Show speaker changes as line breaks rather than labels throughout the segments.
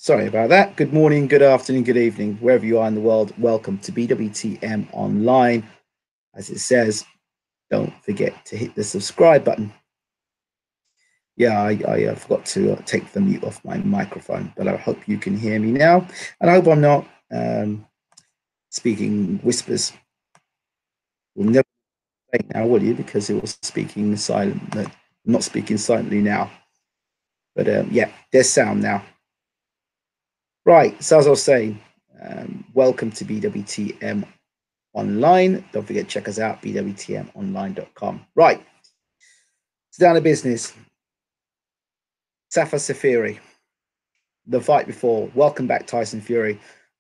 Sorry about that. Good morning, good afternoon, good evening, wherever you are in the world. Welcome to BWTM Online. As it says, don't forget to hit the subscribe button. Yeah, I forgot to take the mute off my microphone, but I hope you can hear me now. And I hope I'm not speaking whispers. We'll never say now, will you? Because it was speaking silent, not speaking silently now. But yeah, there's sound now. Right, so as I was saying, welcome to BWTM Online. Don't forget to check us out, bwtmonline.com. Right, it's down to business. Safa Safiri, the fight before. Welcome back, Tyson Fury.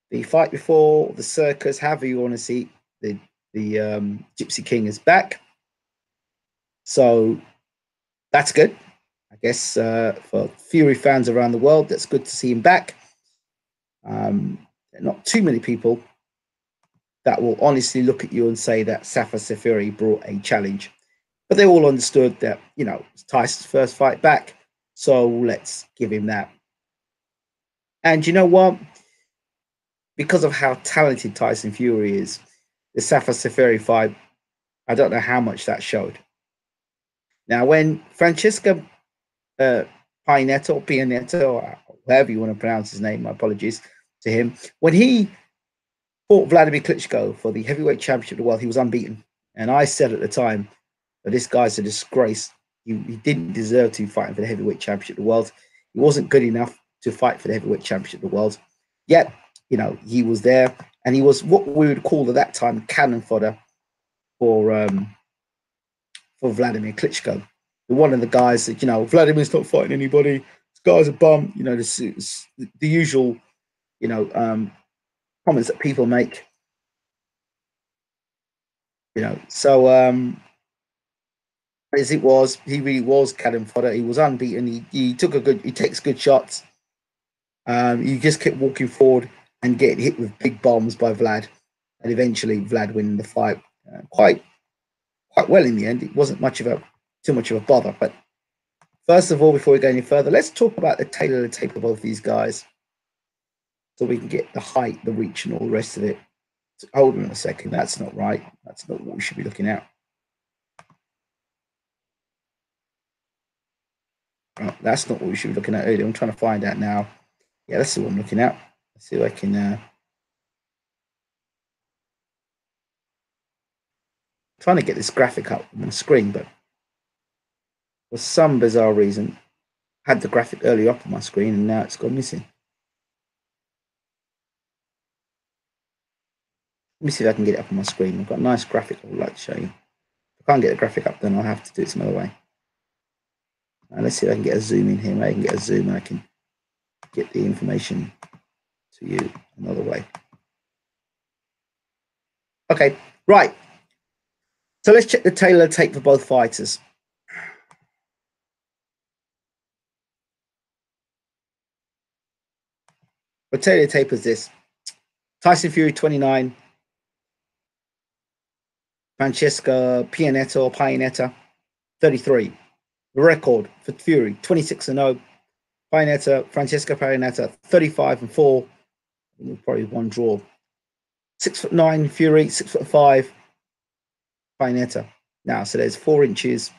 The fight before, the circus, however you want to see, the Gypsy King is back. So that's good. I guess for Fury fans around the world, that's good to see him back. Not too many people that will honestly look at you and say that Safa Safiri brought a challenge. But they all understood that, it's Tyson's first fight back, so let's give him that. And you know what? Because of how talented Tyson Fury is, the Safa Safiri fight, I don't know how much that showed. Now, when Francesco Pianeta or Pianeta, or however you want to pronounce his name, my apologies to him, when he fought Vladimir Klitschko for the heavyweight championship of the world, he was unbeaten. And I said at the time that this guy's a disgrace. He didn't deserve to be fighting for the heavyweight championship of the world. He wasn't good enough to fight for the heavyweight championship of the world. Yet, he was there, and he was what we would call at that time cannon fodder for Vladimir Klitschko. One of the guys that, Vladimir's not fighting anybody. This guy's a bum. The usual, comments that people make. So as it was, he really was cannon fodder. He was unbeaten. He takes good shots. You just kept walking forward and getting hit with big bombs by Vlad, and eventually Vlad winning the fight quite well in the end. It wasn't too much of a bother. But first of all, before we go any further, let's talk about the tail of the tape of both these guys, so we can get the height, the reach, and all the rest of it. So, hold on a second, that's not right. That's not what we should be looking at. Oh, that's not what we should be looking at earlier. I'm trying to find out now. Yeah, that's what I'm looking at. Let's see if I can. Trying to get this graphic up on the screen, but for some bizarre reason, I had the graphic earlier up on my screen, and now it's gone missing. Let me see if I can get it up on my screen. I've got a nice graphic I would like to show you. If I can't get the graphic up, then I'll have to do it some other way. Let's see if I can get a zoom in here. Maybe I can get a zoom and I can get the information to you another way. Okay, right. So let's check the tail of the tape for both fighters. The tail of the tape is this. Tyson Fury, 29. Francesco Pianeta, 33. The record for Fury, 26-0. Francesco Pianeta, 35-4. Probably one draw. 6'9" Fury, 6'5" Pianeta. Now, so there's 4 inches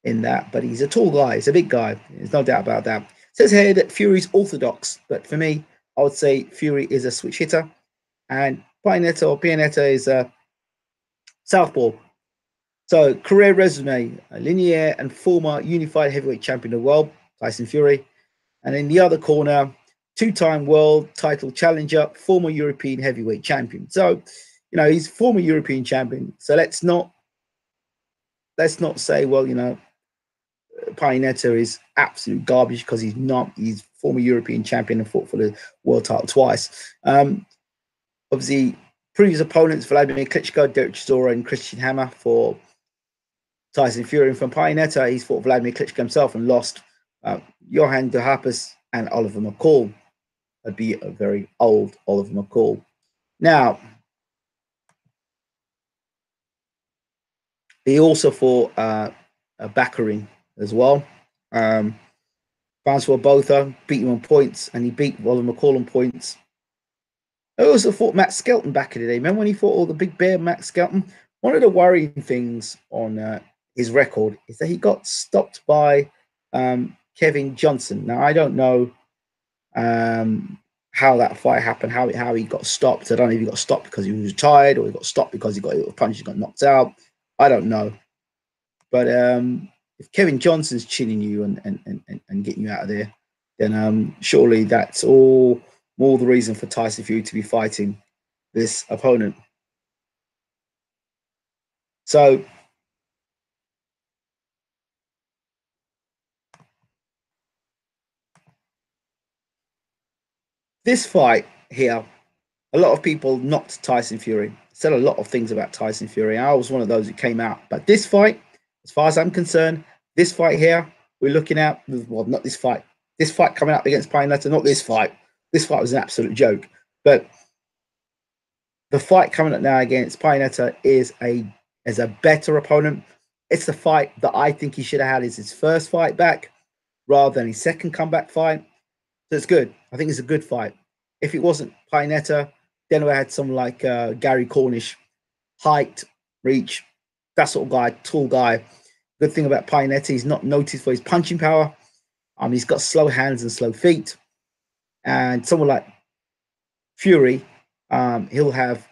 in that, but he's a tall guy. He's a big guy. There's no doubt about that. It says here that Fury's orthodox, but for me, I would say Fury is a switch hitter, and Pianeta is a southpaw. So, career resume, a linear and former unified heavyweight champion of the world, Tyson Fury. And in the other corner, 2-time world title challenger, former European heavyweight champion. So, he's former European champion. So let's not say, well, Pianeta is absolute garbage, because he's not. He's former European champion and fought for the world title twice. Obviously, previous opponents, Vladimir Klitschko, Derek Chisora, and Christian Hammer for Tyson Fury. And from Pianeta, he's fought Vladimir Klitschko himself and lost. Johan de Harpers and Oliver McCall. That'd be a very old Oliver McCall. Now, he also fought Baccarin as well. Francois Botha beat him on points, and he beat Roland McCall on points. I also fought Matt Skelton back in the day. Remember when he fought all the big bear Matt Skelton? One of the worrying things on his record is that he got stopped by Kevin Johnson. Now, I don't know how that fight happened, how he got stopped. I don't know if he got stopped because he was tired or he got stopped because he got a punch and got knocked out. I don't know. But if Kevin Johnson's chinning you and getting you out of there, then surely that's all more the reason for Tyson Fury to be fighting this opponent. So this fight here, a lot of people knocked Tyson Fury, said a lot of things about Tyson Fury. I was one of those who came out. But this fight, as far as I'm concerned, this fight here, we're looking at, well, not this fight. This fight coming up against Pianeta, not this fight. This fight was an absolute joke. But the fight coming up now against Pianeta is a better opponent. It's the fight that I think he should have had as his first fight back rather than his second comeback fight. So it's good. I think it's a good fight. If it wasn't Pianeta, then we had someone like Gary Cornish, height, reach, that sort of guy, tall guy. Good thing about Pianeta, he's not noticed for his punching power. He's got slow hands and slow feet. And someone like Fury, he'll have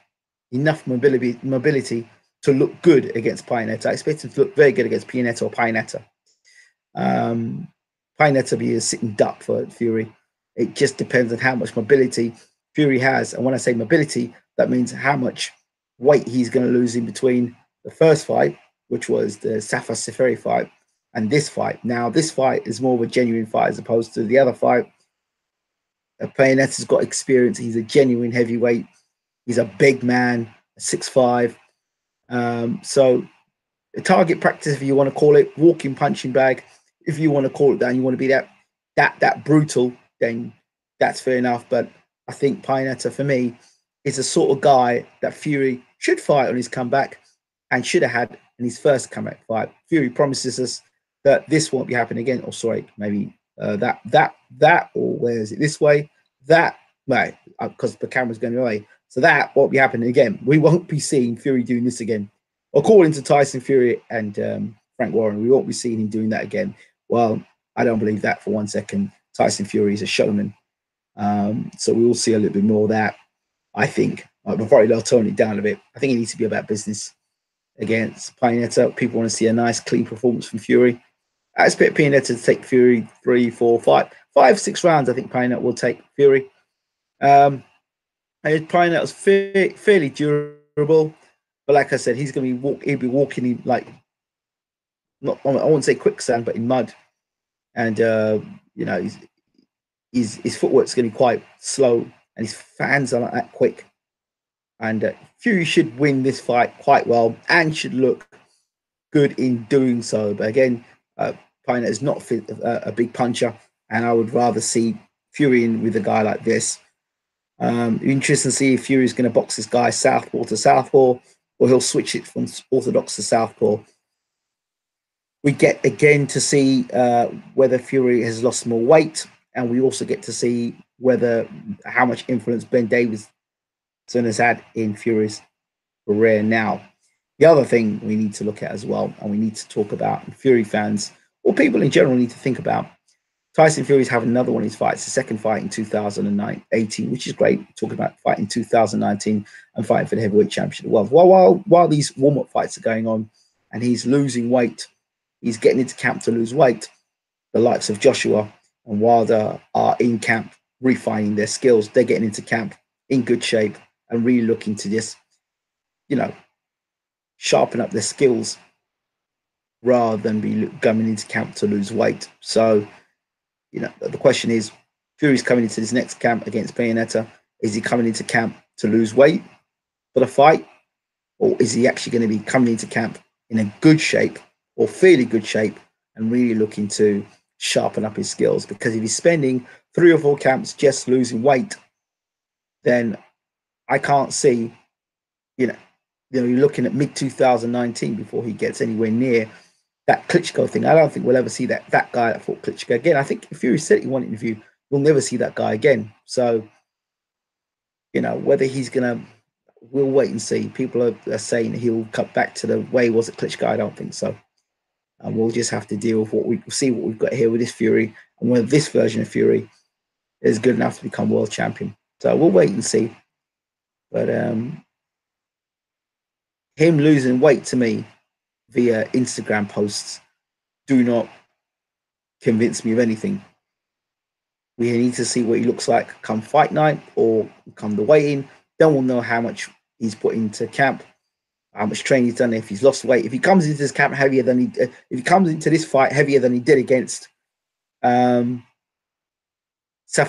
enough mobility to look good against Pianeta. I expect him to look very good against Pianeta or Pianeta. Pianeta be a sitting duck for Fury. It just depends on how much mobility Fury has. And when I say mobility, that means how much weight he's going to lose in between the first fight, which was the Safa Seferi fight, and this fight. Now, this fight is more of a genuine fight as opposed to the other fight. Pianeta's got experience. He's a genuine heavyweight. He's a big man, 6'5". So target practice, if you want to call it, walking punching bag, if you want to call it that, and you want to be that brutal, then that's fair enough. But I think Pianeta, for me, is the sort of guy that Fury should fight on his comeback and should have had in his first comeback fight. Fury promises us that this won't be happening again. Or sorry, maybe that, or where is it? This way, that, right, because the camera's going away. So that won't be happening again. We won't be seeing Fury doing this again. According to Tyson Fury and Frank Warren, we won't be seeing him doing that again. Well, I don't believe that for 1 second. Tyson Fury is a showman. So we will see a little bit more of that, I think. Before they'll tone it down a bit. I think it needs to be about business against Pianeta. People want to see a nice, clean performance from Fury. I expect Pianeta to take Fury 3, 4, 5, 6 rounds. I think Pianeta will take Fury. Pianeta was fairly durable, but like I said, he's going to he'll be walking in like, not, I won't say quicksand, but in mud, and his footwork's going to be quite slow, and his hands are not that quick. And Fury should win this fight quite well and should look good in doing so. But again, Pianeta is not a big puncher, and I would rather see Fury in with a guy like this. Interesting to see if Fury is going to box this guy southpaw to southpaw, or he'll switch it from orthodox to southpaw. We get again to see whether Fury has lost more weight, and we also get to see how much influence Ben Davidson has had in Fury's career now. The other thing we need to look at as well, and we need to talk about, Fury fans or people in general need to think about, Tyson Fury's having another one of his fights, the second fight in 2018, which is great. Talking about fighting 2019 and fighting for the heavyweight championship of the world. While these warm-up fights are going on and he's losing weight, he's getting into camp to lose weight, the likes of Joshua and Wilder are in camp refining their skills. They're getting into camp in good shape and really looking to just, sharpen up their skills rather than be coming into camp to lose weight. So, the question is, Fury's coming into this next camp against Pianeta. Is he coming into camp to lose weight for the fight? Or is he actually going to be coming into camp in a good shape or fairly good shape and really looking to sharpen up his skills? Because if he's spending 3 or 4 camps just losing weight, then I can't see, you're looking at mid-2019 before he gets anywhere near that Klitschko thing. I don't think we'll ever see that guy that fought Klitschko again. I think if Fury said he wanted an interview, we'll never see that guy again. So, whether he's gonna, we'll wait and see. People are saying he'll cut back to the way he was at Klitschko. I don't think so. And we'll just have to deal with what we see what we've got here with this Fury, and whether this version of Fury is good enough to become world champion. So we'll wait and see. But him losing weight to me via Instagram posts do not convince me of anything. We need to see what he looks like come fight night or come the weigh-in. Then we'll know how much he's put into camp, how much training he's done, if he's lost weight. If he comes into this camp heavier than if he comes into this fight heavier than he did against Safa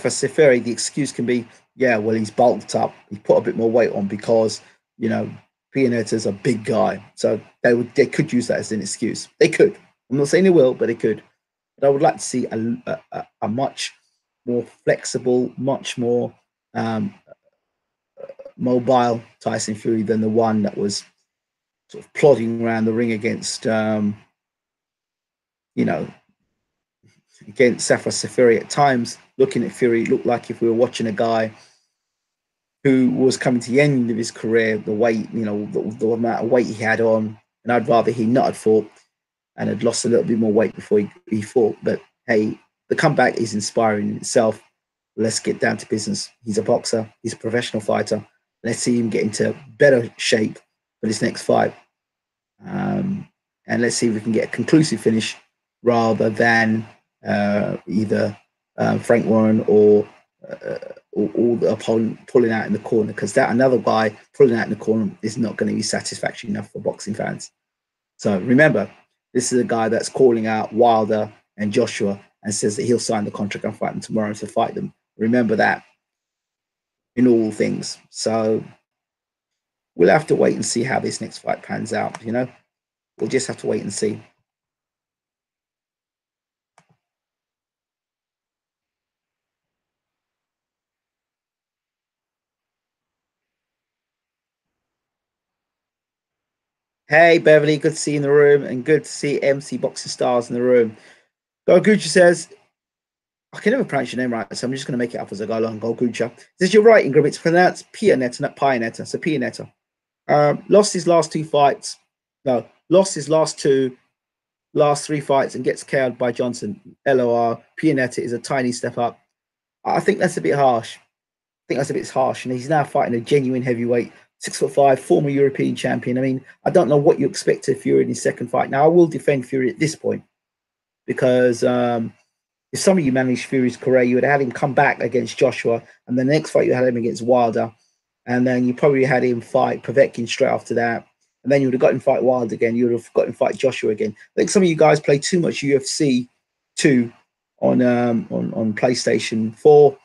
Seferi, the excuse can be, yeah, well, he's bulked up, he's put a bit more weight on because, Pianeta's a big guy. So they could use that as an excuse. They could. I'm not saying they will, but they could. But I would like to see a much more flexible, much more mobile Tyson Fury than the one that was sort of plodding around the ring against, against Safa Seferi at times. Looking at Fury, it looked like if we were watching a guy who was coming to the end of his career, the weight, the amount of weight he had on, and I'd rather he not had fought and had lost a little bit more weight before he fought. But hey, the comeback is inspiring in itself. Let's get down to business. He's a boxer. He's a professional fighter. Let's see him get into better shape for this next fight. And let's see if we can get a conclusive finish rather than either Frank Warren or the opponent pulling out in the corner, because that another guy pulling out in the corner is not going to be satisfactory enough for boxing fans. So remember, this is a guy that's calling out Wilder and Joshua and says that he'll sign the contract and fight them tomorrow to fight them. Remember that in all things. So we'll have to wait and see how this next fight pans out. We'll just have to wait and see. Hey, Beverly, good to see you in the room, and good to see MC Boxing Stars in the room. Gogucha says, I can never pronounce your name right, so I'm just going to make it up as I go along. Gogucha says, you're right, Ingram. It's pronounced Pianeta, not Pianeta. So Pianeta. Lost his last two fights. No, lost his last three fights and gets KO'd by Johnson. LOR. Pianeta is a tiny step up. I think that's a bit harsh. And he's now fighting a genuine heavyweight, 6'5", former European champion. I mean, I don't know what you expect of Fury in his second fight. Now, I will defend Fury at this point because if some of you managed Fury's career, you would have had him come back against Joshua, and the next fight you had him against Wilder, and then you probably had him fight Povetkin straight after that, and then you would have got him fight Wilder again. You would have got him fight Joshua again. I think some of you guys play too much UFC 2 on PlayStation 4.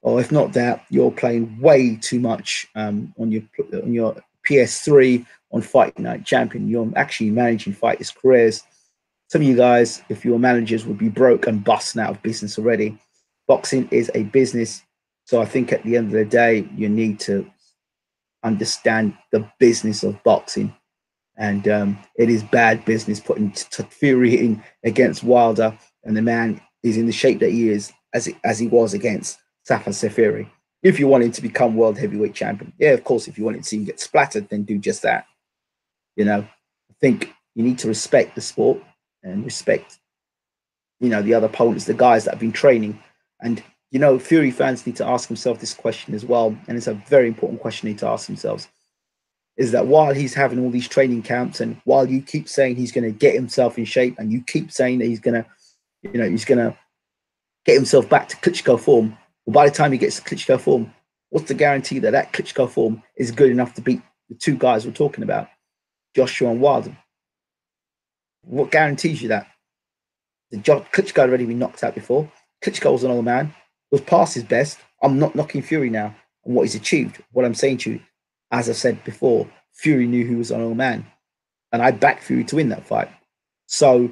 Or if not that, you're playing way too much on your PS3 on Fight Night Champion. You're actually managing fighters' careers. Some of you guys, if your managers, would be broke and busting out of business already. Boxing is a business. So I think at the end of the day, you need to understand the business of boxing. And it is bad business putting Fury in against Wilder, and the man is in the shape that he is as he was against Safa Seferi. If you want him to become world heavyweight champion, yeah, of course, if you want to see him get splattered, then do just that. I think you need to respect the sport and respect, the other opponents, the guys that have been training. And, Fury fans need to ask themselves this question as well. And it's a very important question they need to ask themselves, is that while he's having all these training camps and while you keep saying he's going to get himself in shape and you keep saying that he's going to get himself back to Klitschko form, well, by the time he gets to Klitschko form, what's the guarantee that Klitschko form is good enough to beat the two guys we're talking about, Joshua and Wilder? What guarantees you that? Klitschko had already been knocked out before. Klitschko was an old man. Was past his best. I'm not knocking Fury now on what he's achieved. What I'm saying to you, as I said before, Fury knew he was an old man. And I backed Fury to win that fight. So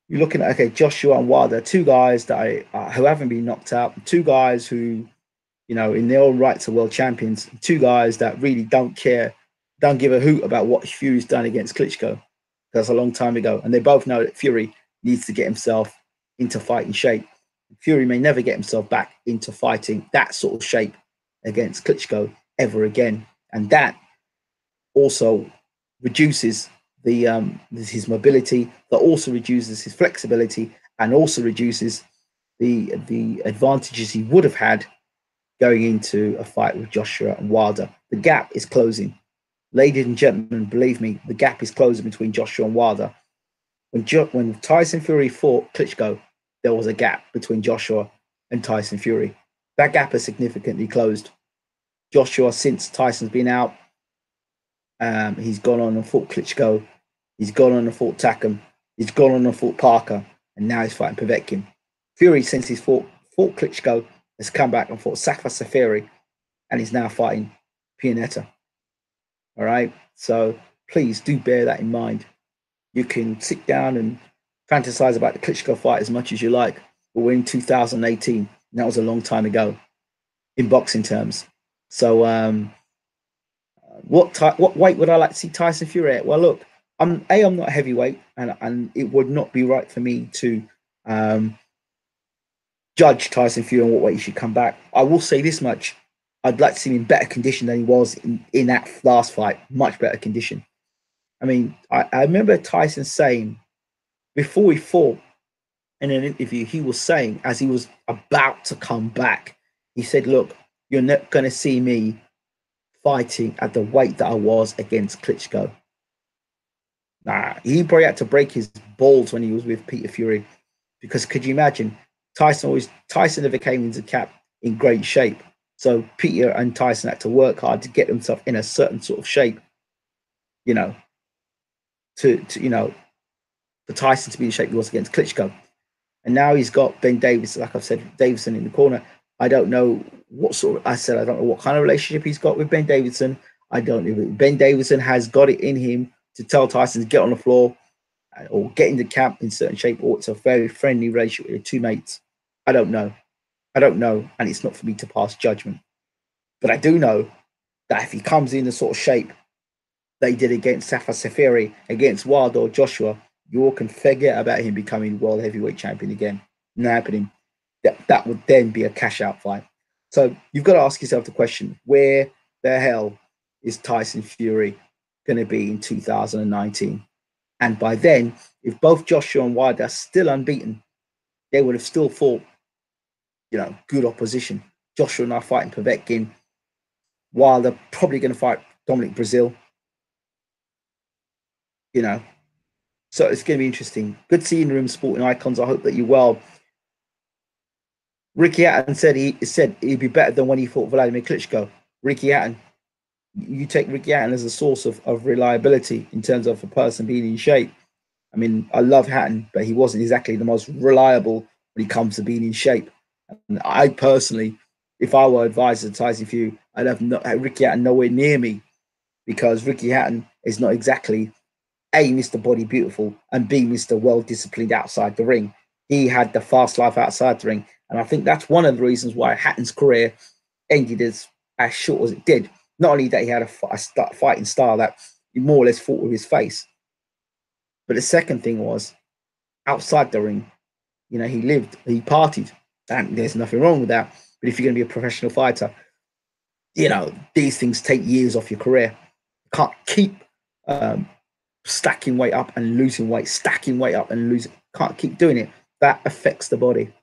you're looking at, okay, Joshua and Wilder, two guys that who haven't been knocked out, two guys who, in their own rights are world champions, two guys that really don't care, don't give a hoot about what Fury's done against Klitschko. That's a long time ago. And they both know that Fury needs to get himself into fighting shape. Fury may never get himself back into fighting that sort of shape against Klitschko ever again. And that also reduces his mobility, that also reduces his flexibility, and also reduces the advantages he would have had going into a fight with Joshua and Wilder. The gap is closing. Ladies and gentlemen, believe me, the gap is closing between Joshua and Wilder. When Tyson Fury fought Klitschko, there was a gap between Joshua and Tyson Fury. That gap has significantly closed. Joshua, since Tyson's been out, he's gone on and fought Klitschko. He's gone on and fought Takam. He's gone on and fought Parker. And now he's fighting Povetkin. Fury, since he's fought Klitschko, has come back and fought Safa Safiri. And he's now fighting Pianeta. All right? So please do bear that in mind. You can sit down and fantasize about the Klitschko fight as much as you like. But we're in 2018. And that was a long time ago in boxing terms. So what weight would I like to see Tyson Fury at? Well, look, I'm not a heavyweight, and it would not be right for me to judge Tyson Fury on what weight he should come back. I will say this much: I'd like to see him in better condition than he was in that last fight. Much better condition. I mean, I remember Tyson saying before he fought in an interview, he was saying as he was about to come back, he said, "Look, you're not going to see me fighting at the weight that I was against Klitschko." Nah, he probably had to break his balls when he was with Peter Fury, because could you imagine? Tyson never came into camp in great shape, so Peter and Tyson had to work hard to get himself in a certain sort of shape, you know, to for Tyson to be in shape he was against Klitschko. And now he's got Ben Davison, like I've said, Davison in the corner. I don't know I don't know what kind of relationship he's got with Ben Davison. I don't know if Ben Davison has got it in him to tell Tyson to get on the floor or get into camp in certain shape, or it's a very friendly relationship with the two mates. I don't know. And it's not for me to pass judgment. But I do know that if he comes in the sort of shape they did against Safa Safiri, against Wilder or Joshua, you all can forget about him becoming world heavyweight champion again. Not happening. That would then be a cash out fight. So you've got to ask yourself the question: where the hell is Tyson Fury going to be in 2019? And by then, if both Joshua and Wilder are still unbeaten, they would have still fought, good opposition. Joshua now fighting Povetkin. Wilder probably going to fight Dominic Brazil. So it's going to be interesting. Good seeing the room, sporting icons. I hope that you're well. Ricky Hatton said he'd be better than when he fought Vladimir Klitschko. Ricky Hatton, you take Ricky Hatton as a source of reliability in terms of a person being in shape. I mean, I love Hatton, but he wasn't exactly the most reliable when it comes to being in shape. And I personally, if I were advisor to Tyson Fury, I'd have Ricky Hatton nowhere near me, because Ricky Hatton is not exactly A, Mr. Body Beautiful, and B, Mr. Well-disciplined outside the ring. He had the fast life outside the ring. And I think that's one of the reasons why Hatton's career ended as short as it did. Not only that he had a fighting style that he more or less fought with his face, but the second thing was outside the ring, he partied. And there's nothing wrong with that. But if you're going to be a professional fighter, these things take years off your career. You can't keep stacking weight up and losing weight, stacking weight up and losing. Can't keep doing it. That affects the body.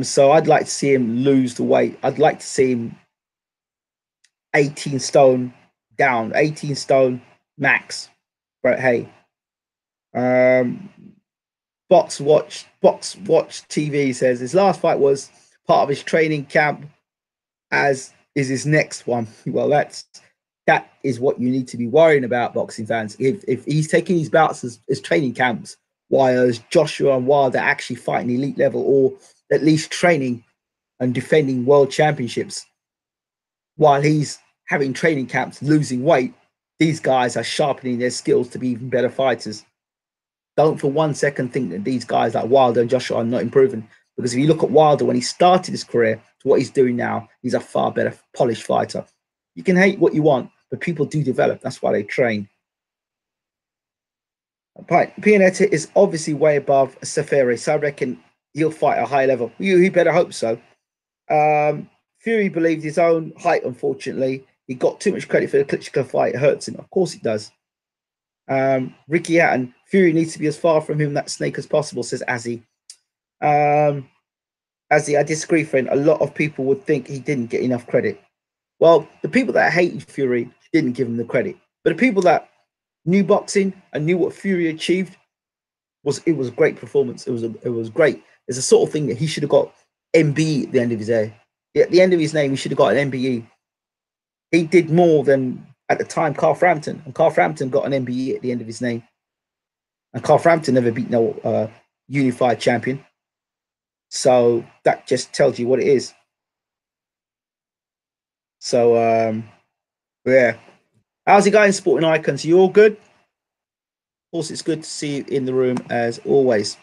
So I'd like to see him lose the weight. I'd like to see him 18 stone down, 18 stone max. But hey, Box Watch TV says his last fight was part of his training camp, as is his next one. Well, that is what you need to be worrying about, boxing fans. If he's taking these bouts as training camps, while Joshua and Wilder actually fighting elite level, or at least training and defending world championships, while he's having training camps, losing weight, these guys are sharpening their skills to be even better fighters. Don't for 1 second think that these guys like Wilder and Joshua are not improving. Because if you look at Wilder when he started his career to what he's doing now, he's a far better polished fighter. You can hate what you want, but people do develop. That's why they train. Pianeta is obviously way above Safiri, so I reckon he'll fight at a high level. You better hope so. Fury believed his own height, unfortunately. He got too much credit for the Klitschko fight. It hurts him. Of course it does. Ricky Hatton, Fury needs to be as far from him, that snake, as possible, says Azzy. Azzy, I disagree, friend. A lot of people would think he didn't get enough credit. Well, the people that hated Fury didn't give him the credit. But the people that knew boxing and knew what Fury achieved, was a great performance. It was great. It's the sort of thing that he should have got MBE at the end of his day. At the end of his name, he should have got an MBE. He did more than at the time Carl Frampton, and Carl Frampton got an MBE at the end of his name. And Carl Frampton never beat no unified champion. So that just tells you what it is. So yeah. How's it going, Sporting Icons? You all good? Of course, it's good to see you in the room as always.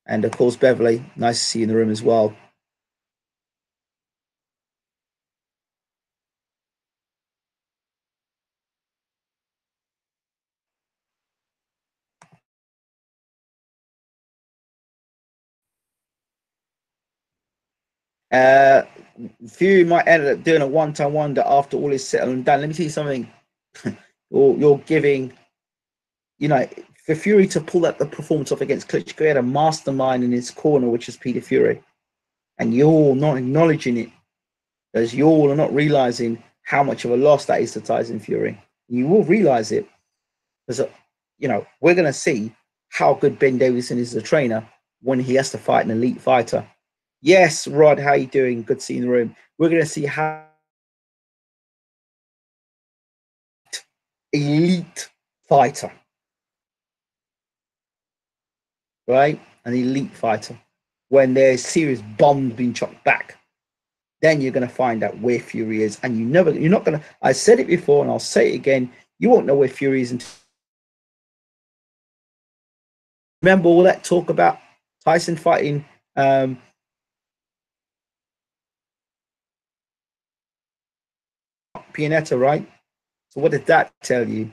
And of course, Beverly, nice to see you in the room as well. Fury might end up doing a one-time wonder after all is settled and done. Let me tell you something. you're giving, for Fury to pull that the performance off against Klitschko, he had a mastermind in his corner, which is Peter Fury, and you're not acknowledging it, as you all are not realizing how much of a loss that is to Tyson Fury. You will realize it, because we're going to see how good Ben Davison is as a trainer when he has to fight an elite fighter. Yes, Rod, how you doing? Good to see you in the room. We're going to see how elite fighter, right? An elite fighter. When there's serious bombs being chopped back, then you're going to find out where Fury is. And you're not going to, I said it before and I'll say it again, you won't know where Fury is until. Remember all that talk about Tyson fighting Pianeta, right? So what did that tell you?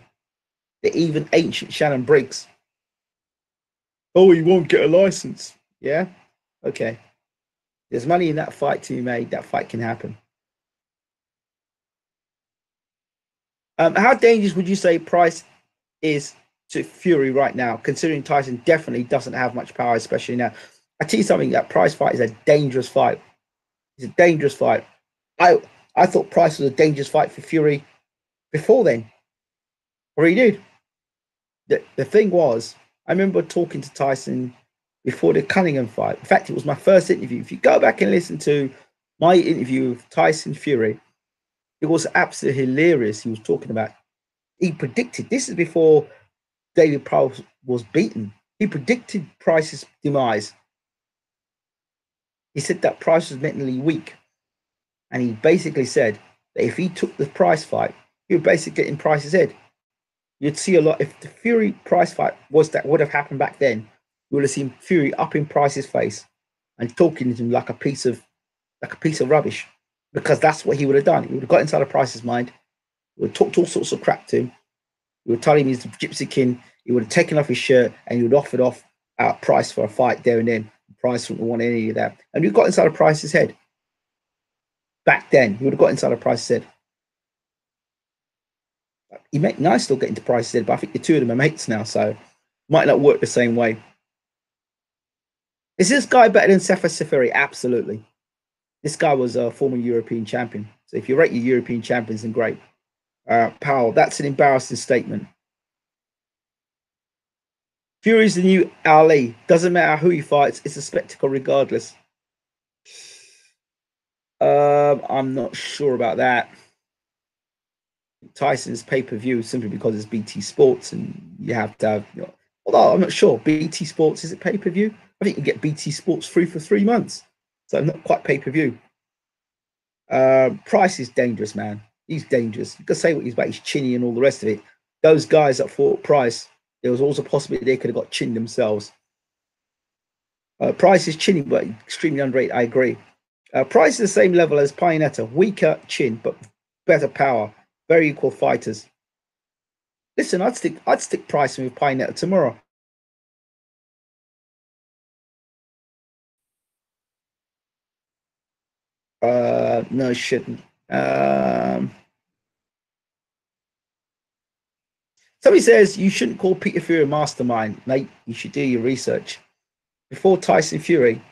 That even ancient Shannon Briggs, oh, he won't get a license. Yeah? Okay. There's money in that fight to be made. That fight can happen. How dangerous would you say Price is to Fury right now, considering Tyson definitely doesn't have much power, especially now? I tell you something, that Price fight is a dangerous fight. It's a dangerous fight. I thought Price was a dangerous fight for Fury before then. Or he did. The thing was, I remember talking to Tyson before the Cunningham fight. In fact, it was my first interview. If you go back and listen to my interview with Tyson Fury, it was absolutely hilarious. He was talking about, he predicted, this is before David Price was beaten. He predicted Price's demise. He said that Price was mentally weak. And he basically said that if he took the Price fight, he would basically get in Price's head. You'd see a lot. If the Fury Price fight would have happened back then, you would have seen Fury up in Price's face and talking to him like a piece of rubbish, because that's what he would have done. He would have got inside of Price's mind. He would have talked all sorts of crap to him. He would tell him he's the Gypsy King. He would have taken off his shirt and he would have offered off Price for a fight there and then. Price wouldn't want any of that. And he got inside of Price's head. Back then, he would have got inside of Price's head. He might now still get into Price's head, but I think the two of them are mates now, so might not work the same way. Is this guy better than Sefa Safiri? Absolutely. This guy was a former European champion. So if you rate your European champions, then great. Powell, that's an embarrassing statement. Fury's the new Ali. Doesn't matter who he fights, it's a spectacle regardless. I'm not sure about that. Tyson's pay-per-view simply because it's BT Sports and you have to have, although I'm not sure, BT Sports, is it pay-per-view? I think you get BT Sports free for 3 months. So not quite pay-per-view. Price is dangerous, man. He's dangerous. You can say what he's about, he's chinny and all the rest of it. Those guys that fought Price, there was also a possibility they could have got chinned themselves. Price is chinny, but extremely underrated. I agree. Price is the same level as Pianeta. Weaker chin, but better power. Very equal fighters. Listen, I'd stick Price with Pianeta tomorrow. No, shouldn't. Um, Somebody says you shouldn't call Peter Fury a mastermind, mate. You should do your research. Before Tyson Fury,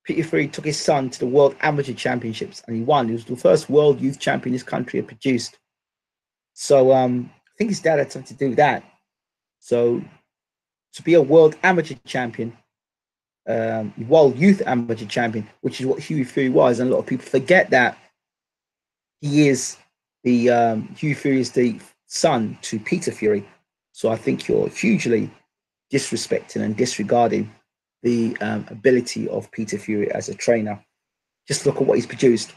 Peter Fury took his son to the World Amateur Championships and he won. He was the first world youth champion this country had produced. So I think his dad had something to do with that. So to be a world amateur champion, world youth amateur champion, which is what Huey Fury was, and a lot of people forget that he is the Huey Fury is the son to Peter Fury. So I think you're hugely disrespecting and disregarding the ability of Peter Fury as a trainer. Just look at what he's produced: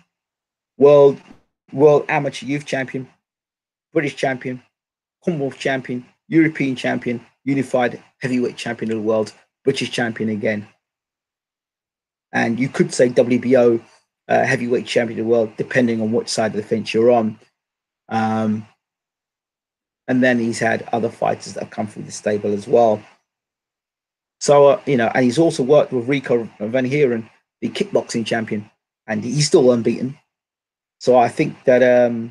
world world amateur youth champion, British champion, Commonwealth champion, European champion, unified heavyweight champion of the world, British champion again. And you could say WBO heavyweight champion of the world, depending on which side of the fence you're on. Um, and then he's had other fighters that have come through the stable as well. So, and he's also worked with Rico Van Heeren, the kickboxing champion, and he's still unbeaten. So I think that,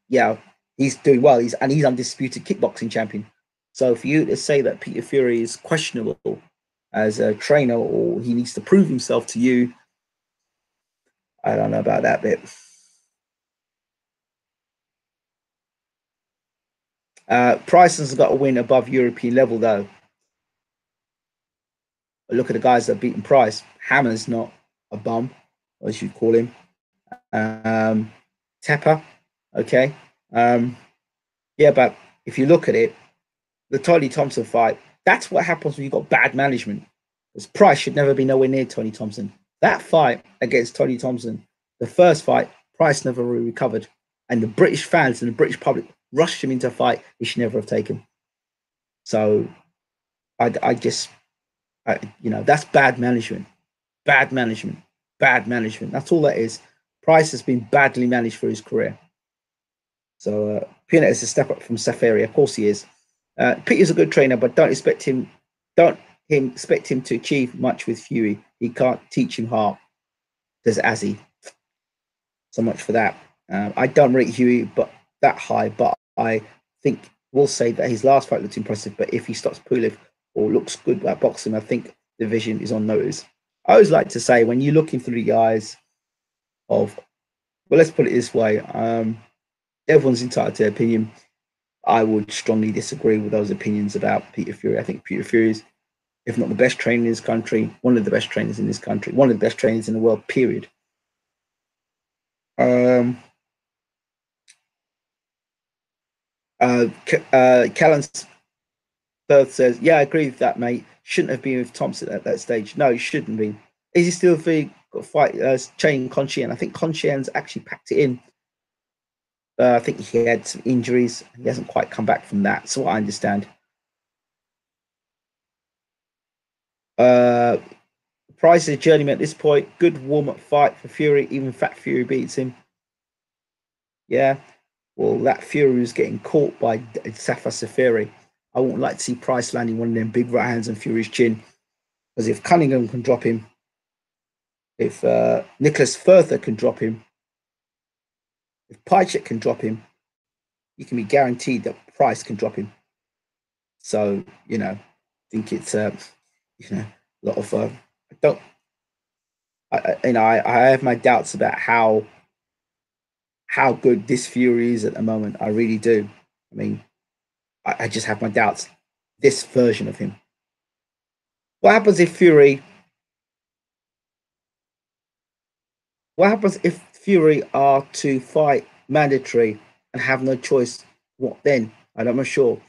yeah, he's doing well. He's undisputed kickboxing champion. So for you to say that Peter Fury is questionable as a trainer or he needs to prove himself to you, I don't know about that bit. Priceson's got a win above European level though. But look at the guys that have beaten Price. Hammer's not a bum, as you call him. Um, Tepper, okay. Yeah, but if you look at it, the Tony Thompson fight, that's what happens when you've got bad management. Because Price should never be nowhere near Tony Thompson. That fight against Tony Thompson, the first fight, Price never really recovered. And the British fans and the British public rushed him into a fight he should never have taken. So I just, that's bad management. Bad management. Bad management. That's all that is. Price has been badly managed for his career. So Pianeta is a step up from Safari. Of course he is. Peter's a good trainer, but don't expect him to achieve much with Fury. He can't teach him how. There's Azzy. So much for that. I don't rate Huey but that high, but I think we'll say that his last fight looked impressive. But if he stops Pulev or looks good at boxing, I think the vision is on notice. I always like to say when you're looking through the eyes of, well, let's put it this way. Everyone's entitled to their opinion. I would strongly disagree with those opinions about Peter Fury. I think Peter Fury is, if not the best trainer in this country, one of the best trainers in this country, one of the best trainers in the world, period. Callan's third says, yeah, I agree with that, mate. Shouldn't have been with Thompson at that stage. No, he shouldn't be. Is he still got to fight Chain Conchian? I think Conchian's actually packed it in. I think he had some injuries. He hasn't quite come back from that. So I understand. Price is a journeyman at this point. Good warm-up fight for Fury. Even Fat Fury beats him. Yeah. Well, that Fury was getting caught by Safa Safiri. I wouldn't like to see Price landing one of them big right hands on Fury's chin. Because if Cunningham can drop him, if Nicholas Further can drop him, if Pychek can drop him, you can be guaranteed that Price can drop him. So, I think it's, a lot of, I don't, I have my doubts about how good this Fury is at the moment. I really do. I mean, I just have my doubts. This version of him. What happens if Fury? What happens if Fury are to fight mandatory and have no choice? What then? I'm not sure.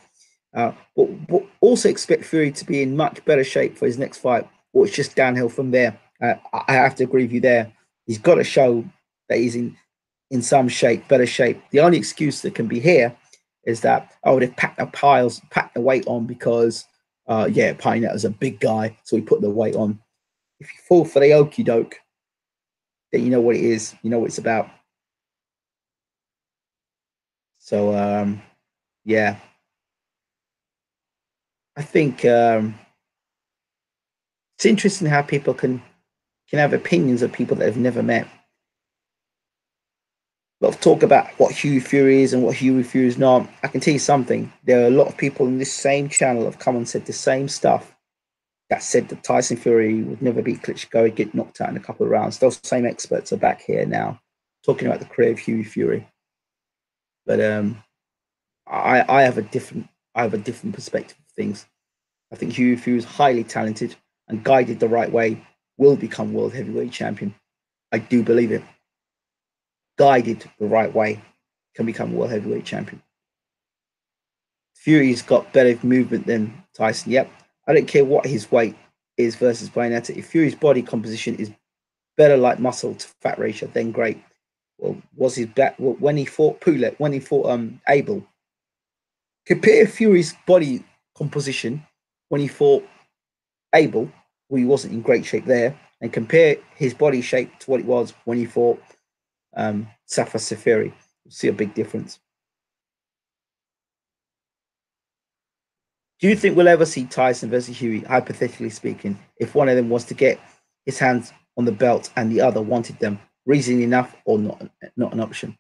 But also expect Fury to be in much better shape for his next fight, or it's just downhill from there. I have to agree with you there. He's got to show that he's in some shape, better shape. The only excuse that can be here is that they've packed the weight on because Pinet's a big guy, so he put the weight on. If you fall for the okie doke, then you know what it is. You know what it's about. So yeah. I think it's interesting how people can have opinions of people that they've never met. A lot of talk about what Huey Fury is and what Huey Fury is not. I can tell you something. There are a lot of people in this same channel have come and said the same stuff that said that Tyson Fury would never beat Klitschko, he'd get knocked out in a couple of rounds. Those same experts are back here now talking about the career of Huey Fury. But I have a different perspective of things. I think Huey Fury is highly talented and guided the right way will become world heavyweight champion. I do believe it. Guided the right way can become world heavyweight champion. Fury's got better movement than Tyson. Yep. I don't care what his weight is versus Pianeta. If Fury's body composition is better like muscle to fat ratio, then great. Well, was his back when he fought Pulev, when he fought Abel? Compare Fury's body composition when he fought Abel, where he wasn't in great shape there, and compare his body shape to what it was when he fought Safa Safiri. You'll see a big difference. Do you think we'll ever see Tyson versus Huey, hypothetically speaking, if one of them was to get his hands on the belt and the other wanted them? Reason enough or not an option?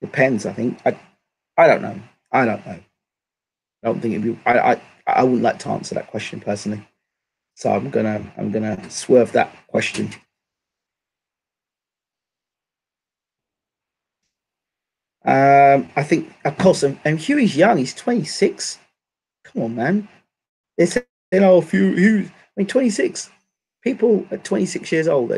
Depends, I think. I don't know. I don't know. I don't think it'd be I wouldn't like to answer that question personally. So I'm gonna swerve that question. I think of course and Huey's young, he's 26. Come on, man. They say, oh, Hughes, I mean 26. People at 26 years old,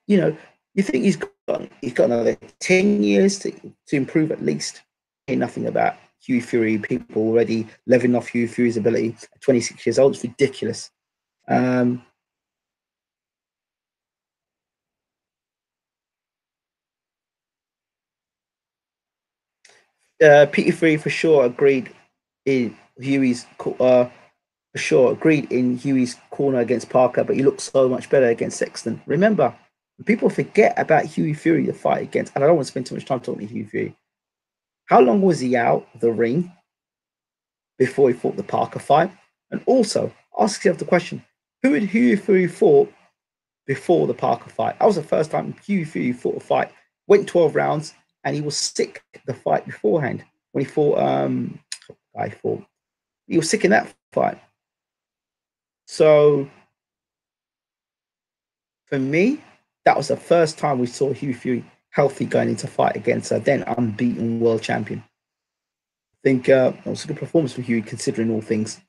you know, you think he's got another 10 years to improve at least. Hear nothing about Huey Fury. People already leveling off Huey Fury's ability at 26 years old. It's ridiculous. Um, Peter Fury for sure agreed in Huey's for sure agreed in Huey's corner against Parker, but he looked so much better against Sexton. Remember, people forget about Huey Fury, the fight against, and I don't want to spend too much time talking to Huey Fury. How long was he out of the ring before he fought the Parker fight? And also, ask yourself the question, who had Huey Fury fought before the Parker fight? That was the first time Huey Fury fought a fight, went 12 rounds, and he was sick the fight beforehand when he fought, he was sick in that fight. So for me, that was the first time we saw Huey Fury healthy going into fight against a then unbeaten world champion. I think it was a good performance for Huey considering all things.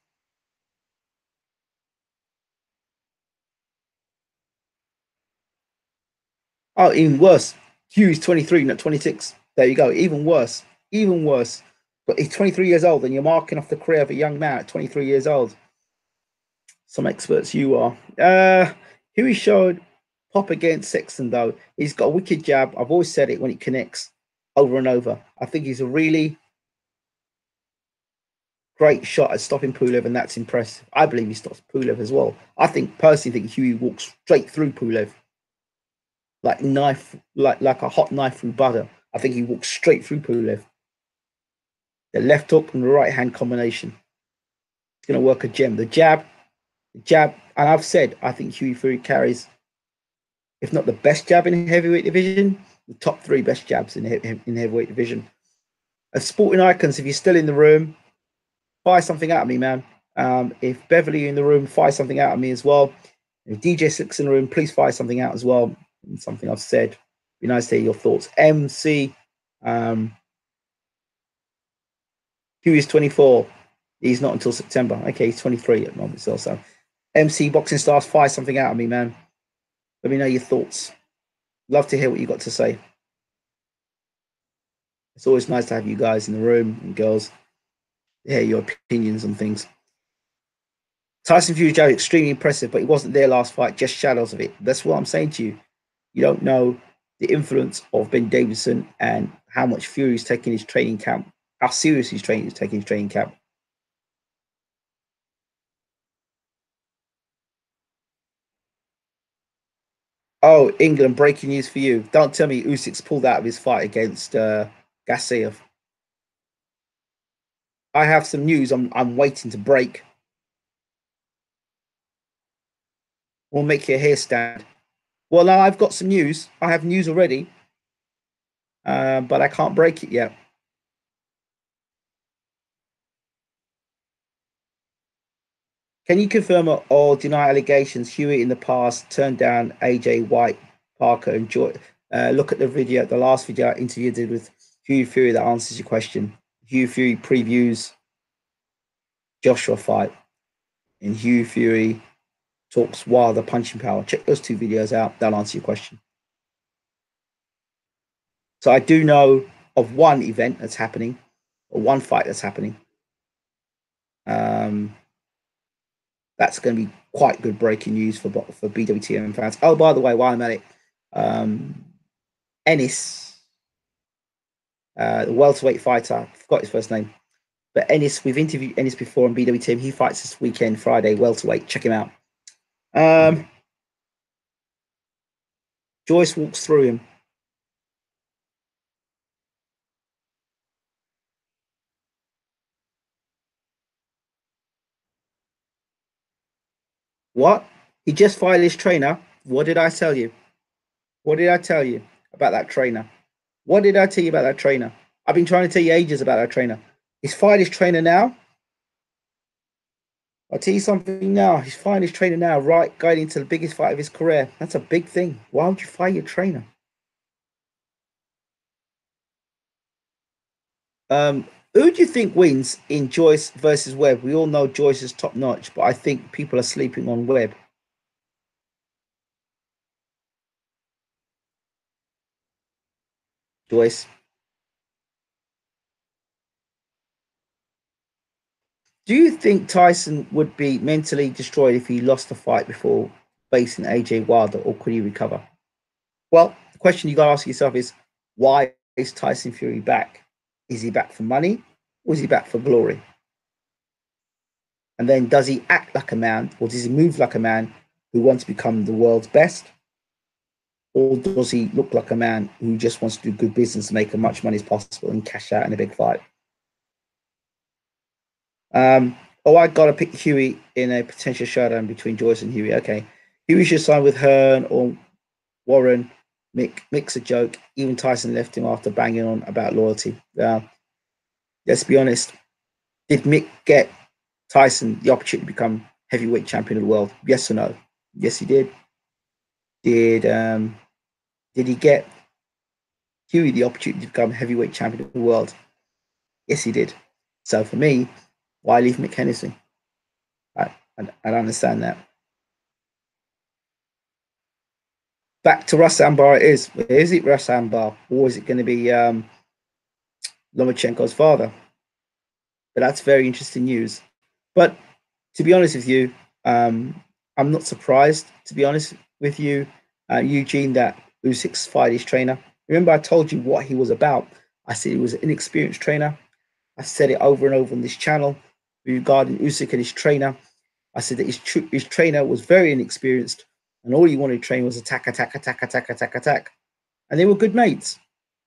Oh, even worse. Hugh's 23, not 26. There you go. Even worse. Even worse. But he's 23 years old and you're marking off the career of a young man at 23 years old. Some experts you are. Huey showed pop against Sexton, though. He's got a wicked jab. I've always said it when it connects over and over. I think he's a really great shot at stopping Pulev, and that's impressive. I believe he stops Pulev as well. I personally think Huey walks straight through Pulev like knife, like a hot knife through butter. I think he walks straight through Pulev. The left hook and the right hand combination. It's going to work a gem. The jab, and I've said I think Huey Fury carries, if not the best jab in heavyweight division, the top three best jabs in heavyweight division. As sporting icons, if you're still in the room, fire something out of me, man. If Beverly in the room, fire something out of me as well. If DJ Six in the room, please fire something out as well. Something I've said. Be nice to hear your thoughts. MC, Huey is 24. He's not until September. Okay, he's 23 at the moment. So MC Boxing Stars, fire something out of me, man. Let me know your thoughts. Love to hear what you got to say. It's always nice to have you guys in the room and girls. Hear your opinions on things. Tyson Fury jab extremely impressive, but he wasn't there last fight. Just shadows of it. That's what I'm saying to you. You don't know the influence of Ben Davison and how much Fury's taking his training camp, how serious he's taking his training camp. Oh, England, breaking news for you. Don't tell me Usyk's pulled out of his fight against Gassiev. I have some news I'm waiting to break. Will make your hair stand. Well, now I've got some news. I have news already, but I can't break it yet. Can you confirm or deny allegations Huey in the past turned down AJ White, Parker, and Joy? Look at the video, the last video interview I did with Huey Fury that answers your question. Huey Fury previews Joshua fight, and Huey Fury talks Wilder punching power. Check those two videos out. They'll answer your question. So I do know of one event that's happening, or one fight that's happening. Um, that's going to be quite good breaking news for BWTM fans. Oh, by the way, while I'm at it, Ennis, the welterweight fighter, I forgot his first name, but Ennis, we've interviewed Ennis before on BWTM. He fights this weekend, Friday, welterweight. Check him out. Joyce walks through him. What? He just fired his trainer. What did I tell you? What did I tell you about that trainer? What did I tell you about that trainer? I've been trying to tell you ages about that trainer. He's fired his trainer now. I'll tell you something now. He's firing his trainer now, right, going into the biggest fight of his career. That's a big thing. Why would you fire your trainer? Who do you think wins in Joyce versus Webb? We all know Joyce is top notch, but I think people are sleeping on Webb. Joyce. Do you think Tyson would be mentally destroyed if he lost the fight before facing AJ Wilder, or could he recover? Well, the question you got to ask yourself is, why is Tyson Fury back? Is he back for money, or is he back for glory? And then does he act like a man, or does he move like a man who wants to become the world's best? Or does he look like a man who just wants to do good business and make as much money as possible and cash out in a big fight? I got to pick Huey in a potential showdown between Joyce and Huey. Okay. Huey should sign with Hearn or Warren. Mick's a joke. Even Tyson left him after banging on about loyalty. Let's be honest. Did Mick get Tyson the opportunity to become heavyweight champion of the world? Yes or no? Yes, he did. Did he get Huey the opportunity to become heavyweight champion of the world? Yes, he did. So for me, why leave Mick Hennessy? I don't understand that. Back to Russ Ambar it is. Is it Russ Ambar, or is it going to be Lomachenko's father? But that's very interesting news. But to be honest with you, I'm not surprised, to be honest with you, Eugene, that Usyk's fired his trainer. Remember, I told you what he was about. I said he was an inexperienced trainer. I said it over and over on this channel regarding Usyk and his trainer. I said that his trainer was very inexperienced, and all he wanted to train was attack, attack, attack, attack, attack, attack. And they were good mates.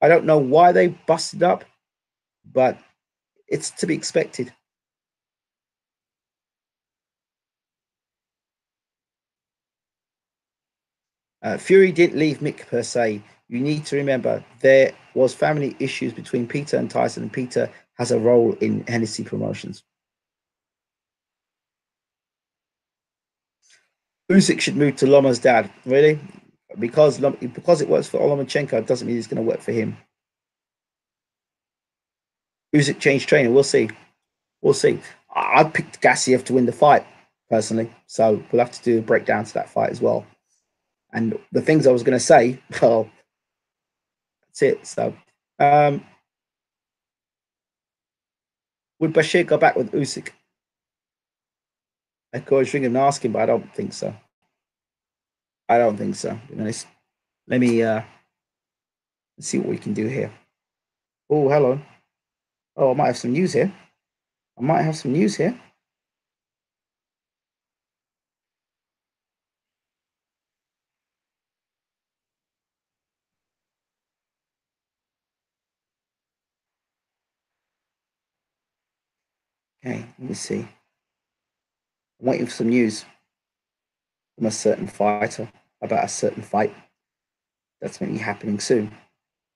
I don't know why they busted up, but it's to be expected. Fury didn't leave Mick per se. You need to remember there was family issues between Peter and Tyson, and Peter has a role in Hennessy Promotions. Usyk should move to Loma's dad. Really? Because it works for Lomachenko doesn't mean it's going to work for him. Usyk changed trainer. We'll see. We'll see. I picked Gassiev to win the fight personally, so we'll have to do a breakdown to that fight as well. And the things I was going to say, well, that's it. So, would Bashir go back with Usyk? I could always ring him and ask him, but I don't think so. I don't think so. Let me see what we can do here. Oh, hello. Oh, I might have some news here. I might have some news here. Okay, let me see. I'm waiting for some news from a certain fighter about a certain fight that's going to be happening soon.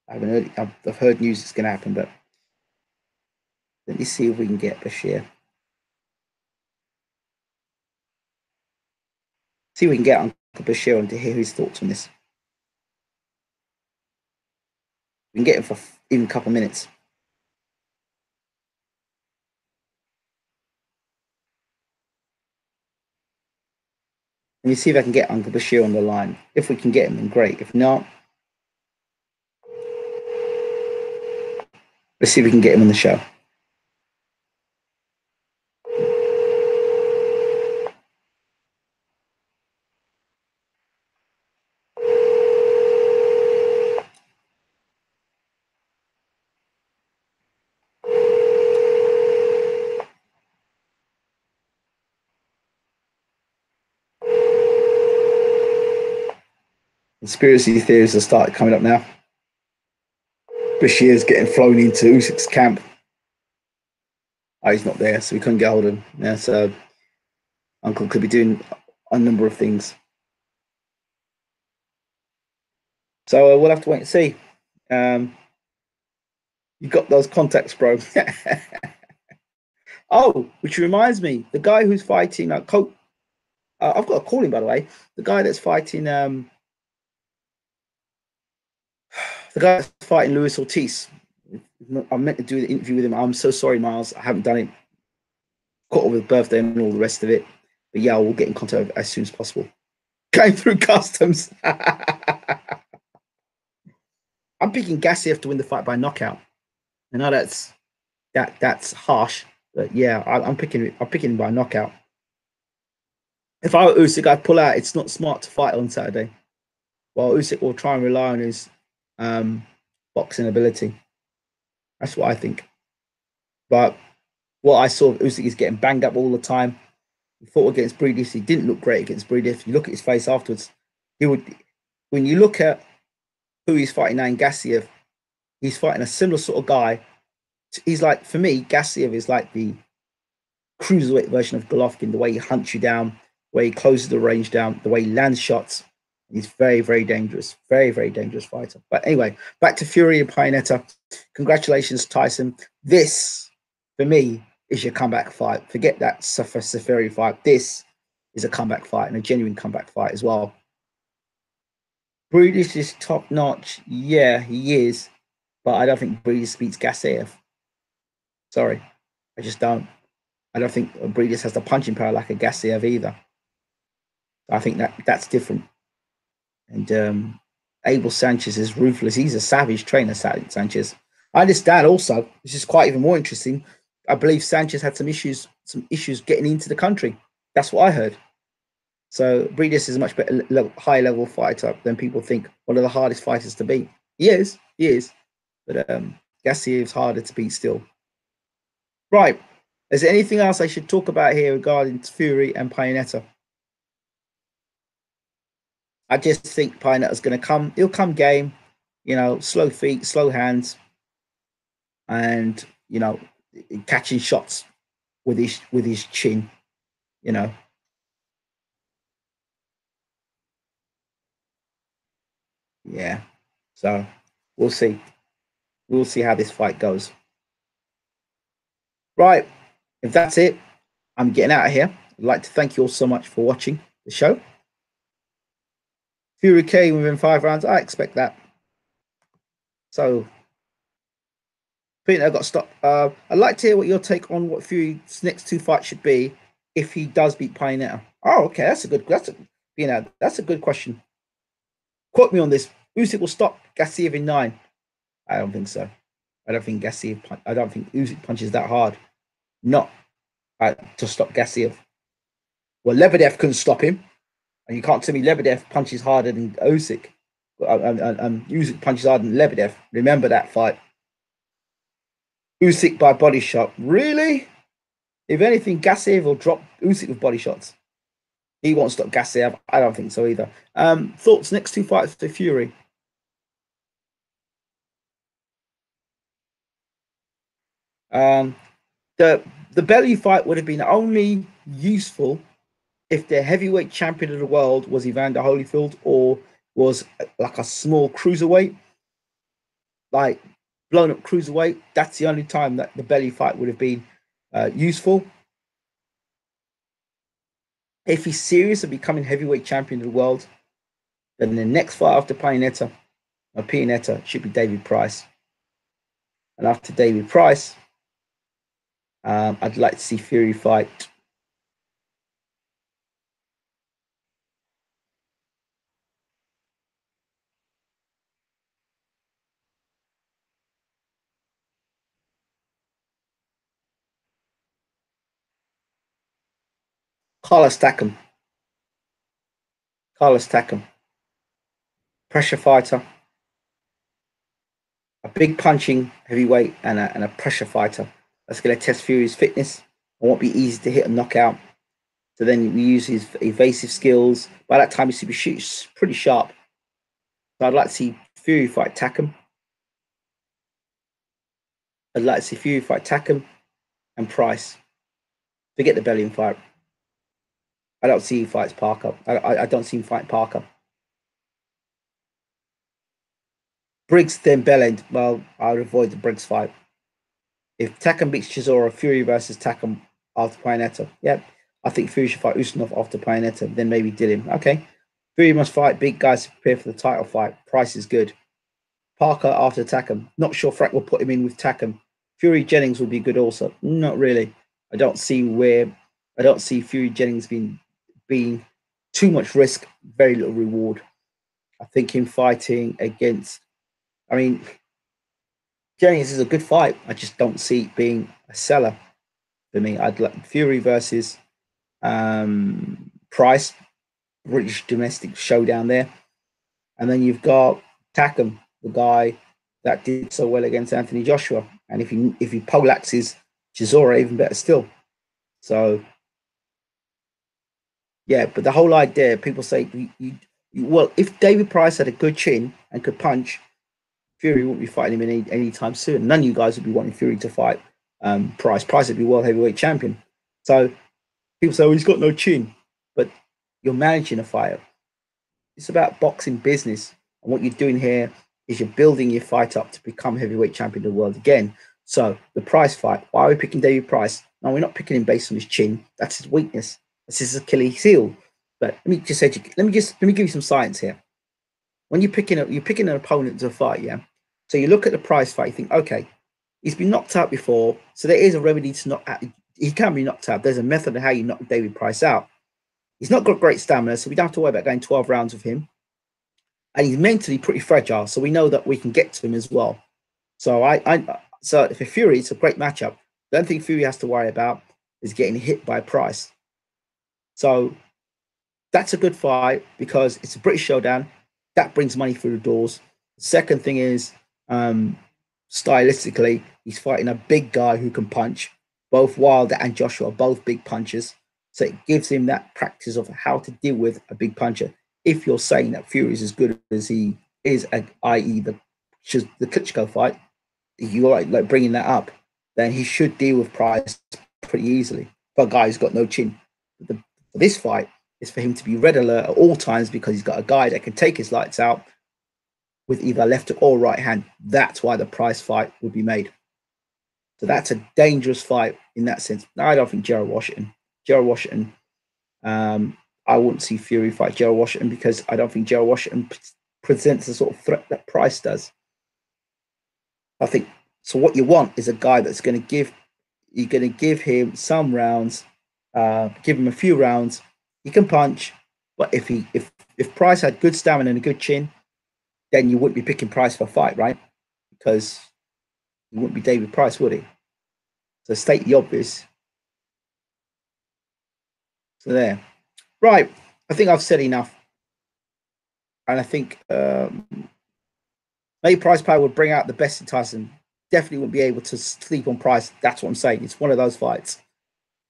I haven't heard. I've heard news it's going to happen, but let me see if we can get Bashir. See if we can get Uncle Bashir on to hear his thoughts on this. We can get him for even a couple of minutes. Let me see if I can get Uncle Bashir on the line. If we can get him, then great. If not, let's see if we can get him on the show. Conspiracy theories have started coming up now. Bashir's getting flown into Usyk's camp. Oh, he's not there, so we couldn't get hold of him. Yeah, so Uncle could be doing a number of things. So we'll have to wait and see. You got those contacts, bro. Oh, which reminds me, the guy who's fighting I've got to call him, by the way. The guy that's fighting Luis Ortiz. I meant to do the interview with him. I'm so sorry, Miles. I haven't done it. Caught up with birthday and all the rest of it. But yeah, we'll get in contact as soon as possible. Going through customs. I'm picking Gassiev to win the fight by knockout. I know that's harsh, but yeah, I'm picking him by knockout. If I were Usyk, I'd pull out. It's not smart to fight on Saturday. Well, Usyk will try and rely on his boxing ability. That's what I think. But what I saw, Usyk is getting banged up all the time. He fought against Breedis. He didn't look great against Breedis. You look at his face afterwards. He would. When you look at who he's fighting now in Gassiev, he's fighting a similar sort of guy. He's like, for me, Gassiev is like the cruiserweight version of Golovkin. The way he hunts you down, the way he closes the range down, the way he lands shots. He's very, very dangerous. Very, very dangerous fighter. But anyway, back to Fury and Pianeta. Congratulations, Tyson. This, for me, is your comeback fight. Forget that Safari fight. This is a comeback fight and a genuine comeback fight as well. Breedis is top notch. Yeah, he is. But I don't think Breedis beats Gassiev. Sorry. I just don't. I don't think Breedis has the punching power like a Gassiev either. I think that's different. And Abel Sanchez is ruthless. He's a savage trainer, Sanchez. I understand also, this is quite even more interesting. I believe Sanchez had some issues getting into the country. That's what I heard. So Breedis is a much better, high level fighter than people think. One of the hardest fighters to beat. He is. But Gassiev's harder to beat still. Right. Is there anything else I should talk about here regarding Fury and Pianeta? I just think Pianeta's going to come. He'll come game, slow feet, slow hands, and catching shots with his chin. Yeah. So we'll see. We'll see how this fight goes. Right. If that's it, I'm getting out of here. I'd like to thank you all so much for watching the show. Fury came within 5 rounds. I expect that. So, Peter got stopped. I'd like to hear what your take on what Fury's next 2 fights should be if he does beat Pianeta. Oh, okay, that's a good question. Quote me on this. Usyk will stop Gassiev in 9. I don't think so. I don't think Usyk punches that hard. Not to stop Gassiev. Well, Lebedev couldn't stop him, and you can't tell me Lebedev punches harder than Usyk. Usyk punches harder than Lebedev. Remember that fight. Usyk by body shot. Really? If anything, Gassiev will drop Usyk with body shots. He won't stop Gassiev. I don't think so either. Thoughts? Next 2 fights for Fury. The the belly fight would have been only useful if the heavyweight champion of the world was Evander Holyfield or was like a small cruiserweight, like blown up cruiserweight. That's the only time that the belly fight would have been useful. If he's serious of becoming heavyweight champion of the world, then the next fight after Pianeta should be David Price. And after David Price, I'd like to see Fury fight Carlos Takam. Carlos Takam, pressure fighter, a big punching heavyweight, and a pressure fighter. That's going to test Fury's fitness. It won't be easy to hit and knock out. So then we use his evasive skills. By that time, he should be pretty sharp. So I'd like to see Fury fight Takam. I'd like to see Fury fight Takam and Price. Forget the Bellion fight. I don't see he fights Parker. I don't see him fighting Parker. Briggs then Bellend. Well, I would avoid the Briggs fight. If Takam beats Chisora, Fury versus Takam after Pianeta. Yeah, I think Fury should fight Usmanov after Pianeta, then maybe Dillian. Okay. Fury must fight big guys to prepare for the title fight. Price is good. Parker after Takam. Not sure Frank will put him in with Takam. Fury Jennings will be good also. Not really. I don't see Fury Jennings being too much risk, very little reward. I think him fighting against, I mean, Jennings is a good fight. I just don't see it being a seller for me. I'd like Fury versus Price, British domestic showdown there. And then you've got Takam, the guy that did so well against Anthony Joshua. And if he poleaxes Chisora, even better still. So, yeah, but the whole idea, people say, well, if David Price had a good chin and could punch, Fury wouldn't be fighting him anytime soon. None of you guys would be wanting Fury to fight Price. Price would be world heavyweight champion. So people say, oh, he's got no chin. But you're managing a fighter. It's about boxing business. And what you're doing here is you're building your fight up to become heavyweight champion of the world again. So the Price fight, why are we picking David Price? No, we're not picking him based on his chin. That's his weakness. That's his Achilles heel. But let me give you some science here. When you're picking an opponent to fight, yeah. So you look at the Price fight, you think, okay, he's been knocked out before, so there is a remedy to knock out. He can be knocked out. There's a method of how you knock David Price out. He's not got great stamina, so we don't have to worry about going 12 rounds with him. And he's mentally pretty fragile, so we know that we can get to him as well. So so for Fury, it's a great matchup. The only thing Fury has to worry about is getting hit by Price. So that's a good fight because it's a British showdown. That brings money through the doors. The second thing is, stylistically, he's fighting a big guy who can punch. Both Wilder and Joshua are both big punchers. So it gives him that practice of how to deal with a big puncher. If you're saying that Fury is as good as he is, i.e. the Klitschko fight, if you're like bringing that up, then he should deal with Price pretty easily. For a guy who's got no chin. For this fight is for him to be red alert at all times because he's got a guy that can take his lights out with either left or right hand. That's why the Price fight would be made. So that's a dangerous fight in that sense. Now, I don't think Gerald Washington, I wouldn't see Fury fight Gerald Washington because I don't think Gerald Washington presents the sort of threat that Price does. I think, so what you want is a guy that's going to give him some rounds, give him a few rounds. He can punch, but if Price had good stamina and a good chin, then you wouldn't be picking Price for a fight, right? Because he wouldn't be David Price, would he? So state the obvious. So there. Right. I think I've said enough. And I think maybe Price Power would bring out the best in Tyson. Definitely wouldn't be able to sleep on Price. That's what I'm saying. It's one of those fights.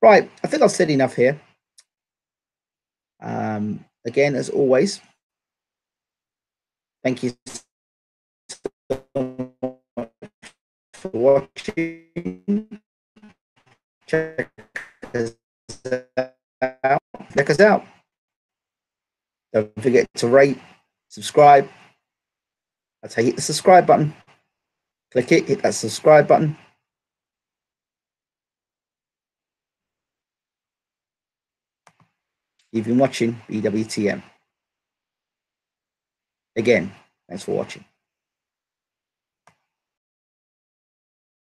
Right. I think I've said enough here. Again, as always, thank you so much for watching. check us out. Check us out. Don't forget to rate, subscribe. I'd say hit the subscribe button. Click it, hit that subscribe button. You've been watching BWTM. Again, thanks for watching.